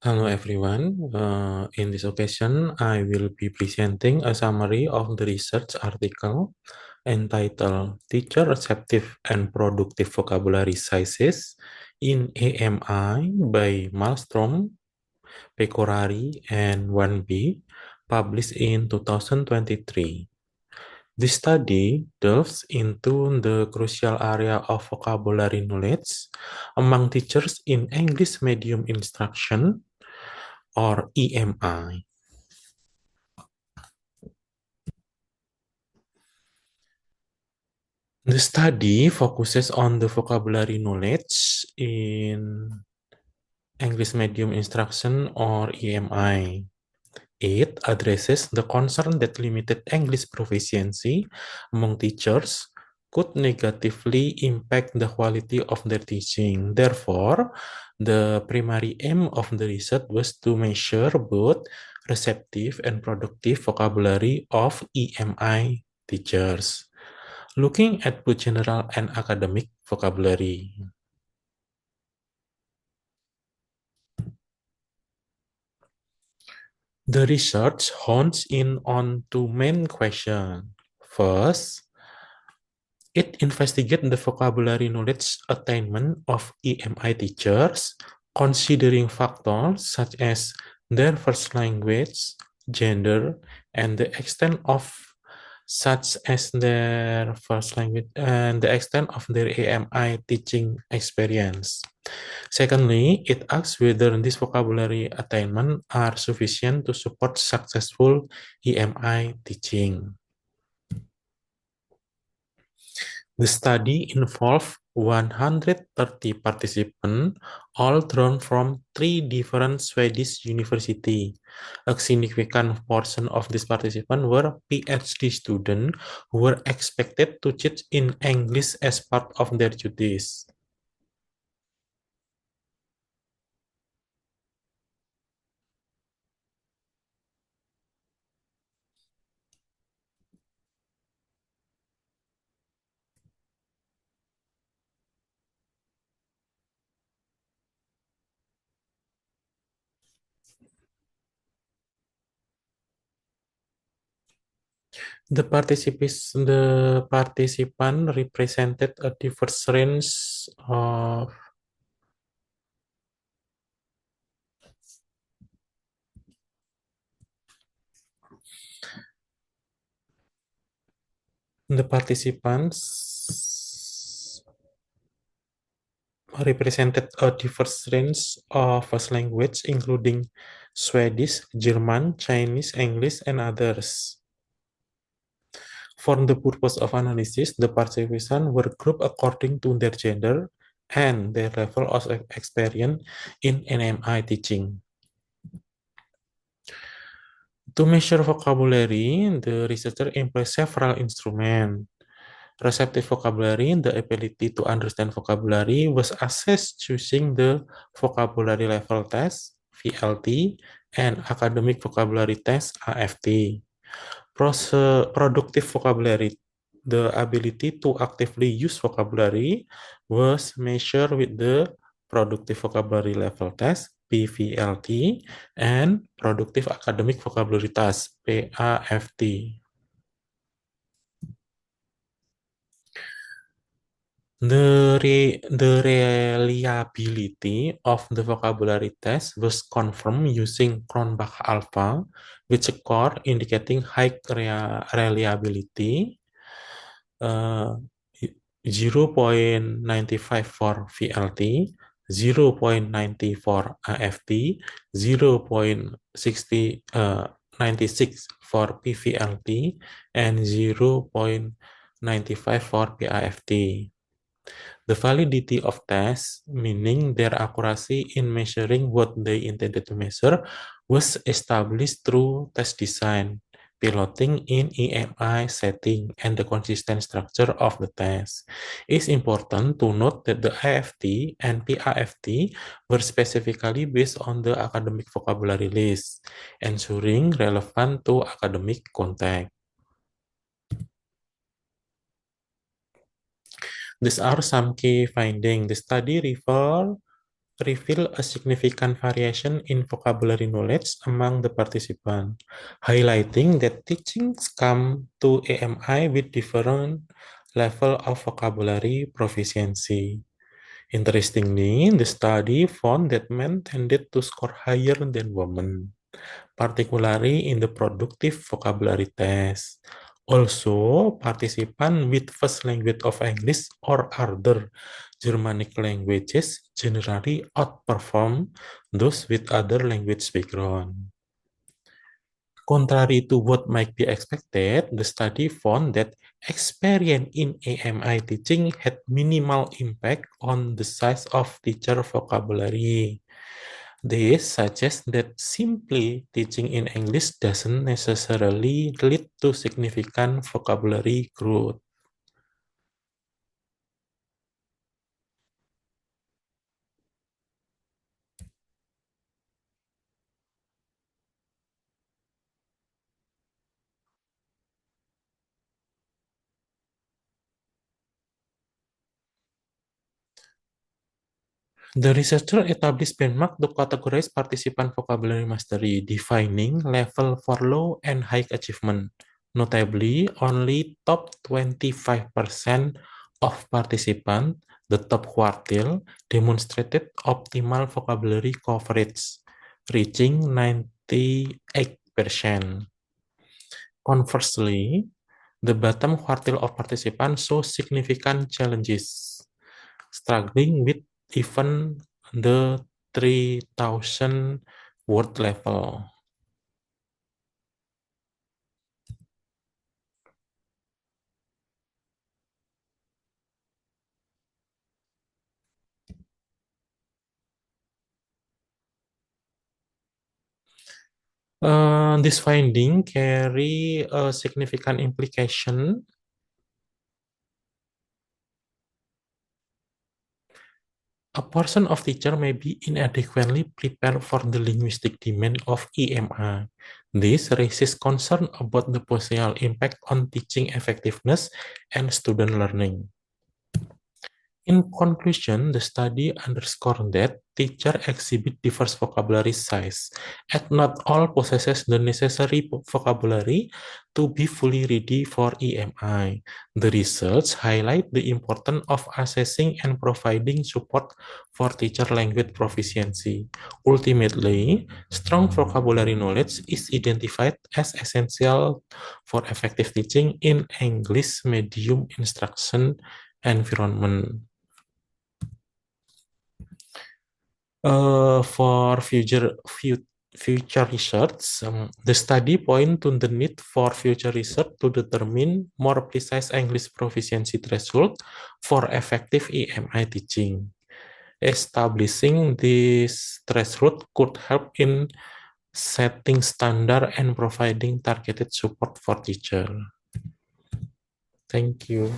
Hello everyone. In this occasion, I will be presenting a summary of the research article entitled Teacher Receptive and Productive Vocabulary Sizes in AMI by Malmstrom, Pecorari, and 1B, published in 2023. This study delves into the crucial area of vocabulary knowledge among teachers in English medium instruction or EMI. The study focuses on the vocabulary knowledge in English medium instruction or EMI. It addresses the concern that limited English proficiency among teachers could negatively impact the quality of their teaching. Therefore, the primary aim of the research was to measure both receptive and productive vocabulary of EMI teachers, looking at both general and academic vocabulary. The research hones in on two main questions. First, it investigates the vocabulary knowledge attainment of EMI teachers, considering factors such as their first language, gender, and the extent of their AMI teaching experience. Secondly, it asks whether this vocabulary attainment are sufficient to support successful EMI teaching. The study involved 130 participants, all drawn from 3 different Swedish universities. A significant portion of these participants were PhD students who were expected to teach in English as part of their duties. The participant represented a diverse range of the participants represented a diverse range of first language, including Swedish, German, Chinese, English, and others. For the purpose of analysis, the participants were grouped according to their gender and their level of experience in NMI teaching. To measure vocabulary, the researcher employed several instruments. Receptive vocabulary, the ability to understand vocabulary, was assessed using the vocabulary level test, VLT, and academic vocabulary test, AFT. Productive vocabulary, the ability to actively use vocabulary, was measured with the productive vocabulary level test, PVLT, and productive academic vocabulary test, PAFT. The reliability of the vocabulary test was confirmed using Cronbach alpha, with a score indicating high reliability, 0.95 for VLT, 0.90 for AFT, 0.96 for PVLT, and 0.95 for PAFT. The validity of tests, meaning their accuracy in measuring what they intended to measure, was established through test design, piloting in EMI setting, and the consistent structure of the test. It's important to note that the IFT and PIFT were specifically based on the academic vocabulary list, ensuring relevant to academic context. These are some key findings. The study reveal a significant variation in vocabulary knowledge among the participants, highlighting that teachings come to AMI with different level of vocabulary proficiency. Interestingly, the study found that men tended to score higher than women, particularly in the productive vocabulary test. Also, participants with first language of English or other Germanic languages generally outperform those with other language background. Contrary to what might be expected, the study found that experience in AMI teaching had minimal impact on the size of teacher vocabulary. This suggests that simply teaching in English doesn't necessarily lead to significant vocabulary growth. The researcher established benchmark to categorize participant vocabulary mastery, defining level for low and high achievement. Notably, only top 25% of participants, the top quartile, demonstrated optimal vocabulary coverage, reaching 98%. Conversely, the bottom quartile of participants saw significant challenges, struggling with even the 3,000 word level. This finding carry a significant implication. A portion of teacher may be inadequately prepared for the linguistic demand of EMI. This raises concern about the potential impact on teaching effectiveness and student learning. In conclusion, the study underscored that teachers exhibit diverse vocabulary size, and not all possesses the necessary vocabulary to be fully ready for EMI. The results highlight the importance of assessing and providing support for teacher language proficiency. Ultimately, strong vocabulary knowledge is identified as essential for effective teaching in English medium instruction environment. For future research, the study point to the need for future research to determine more precise English proficiency threshold for effective EMI teaching. Establishing this threshold could help in setting standard and providing targeted support for teacher. Thank you.